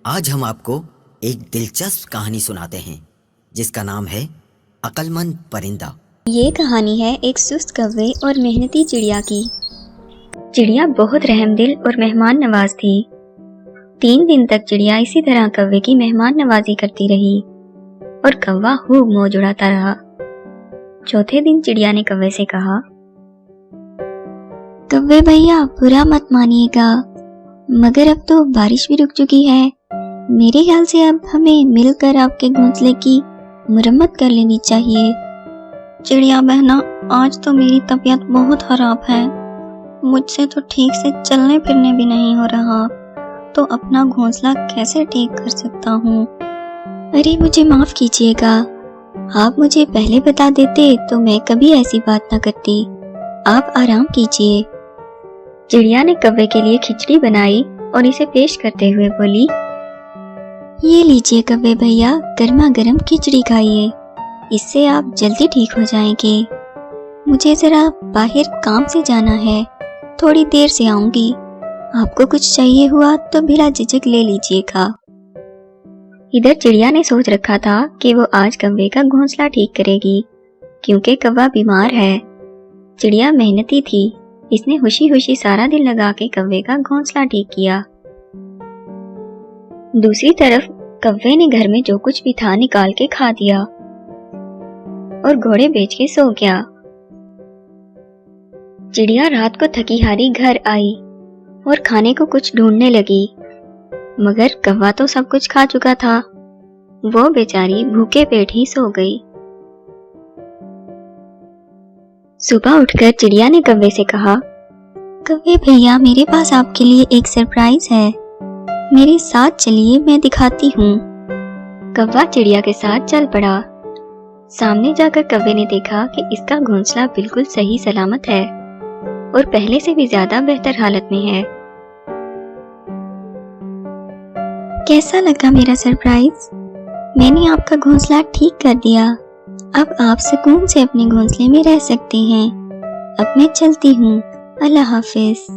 आज हम आपको एक दिलचस्प कहानी सुनाते हैं जिसका नाम है अक्लमंद परिंदा। ये कहानी है एक सुस्त कौवे और मेहनती चिड़िया की। चिड़िया बहुत रहमदिल और मेहमान नवाज थी। 3 दिन तक चिड़िया इसी तरह कौवे की मेहमान नवाजी करती रही और कौवा खूब मौज उड़ाता रहा। चौथे दिन चिड़िया ने कौवे से कहा, कौवे भैया बुरा मत मानिएगा, मगर अब तो बारिश भी रुक चुकी है। मेरे ख्याल से अब हमें मिलकर आपके घोंसले की मुरम्मत कर लेनी चाहिए। चिड़िया बहना, आज तो मेरी तबीयत बहुत खराब है। मुझसे तो ठीक से चलने फिरने भी नहीं हो रहा, तो अपना घोंसला कैसे ठीक कर सकता हूँ। अरे मुझे माफ कीजिएगा, आप मुझे पहले बता देते तो मैं कभी ऐसी बात ना करती। आप आराम कीजिए। चिड़िया ने कौवे के लिए खिचड़ी बनाई और इसे पेश करते हुए बोली, ये लीजिए कौवे भैया, गर्मा गर्म खिचड़ी खाइए, इससे आप जल्दी ठीक हो जाएंगे। मुझे जरा बाहर काम से जाना है, थोड़ी देर से आऊंगी। आपको कुछ चाहिए हुआ तो बिना झिझक ले लीजिएगा। इधर चिड़िया ने सोच रखा था कि वो आज कौवे का घोंसला ठीक करेगी, क्योंकि कौवा बीमार है। चिड़िया मेहनती थी, इसने खुशी खुशी सारा दिन लगा के कौवे का घोंसला ठीक किया। दूसरी तरफ कौवे ने घर में जो कुछ भी था निकाल के खा दिया और घोड़े बेच के सो गया। चिड़िया रात को थकी हारी घर आई और खाने को कुछ ढूंढने लगी, मगर कौवा तो सब कुछ खा चुका था। वो बेचारी भूखे पेट ही सो गई। सुबह उठकर चिड़िया ने कौवे से कहा, कौवे भैया, मेरे पास आपके लिए एक सरप्राइज है, मेरे साथ चलिए, मैं दिखाती हूँ। कौवा चिड़िया के साथ चल पड़ा। सामने जाकर कौवे ने देखा कि इसका घोंसला बिल्कुल सही सलामत है और पहले से भी ज्यादा बेहतर हालत में है। कैसा लगा मेरा सरप्राइज? मैंने आपका घोंसला ठीक कर दिया। अब आप सुकून से अपने घोंसले में रह सकते हैं। अब मैं चलती हूँ। अल्लाह हाफिज।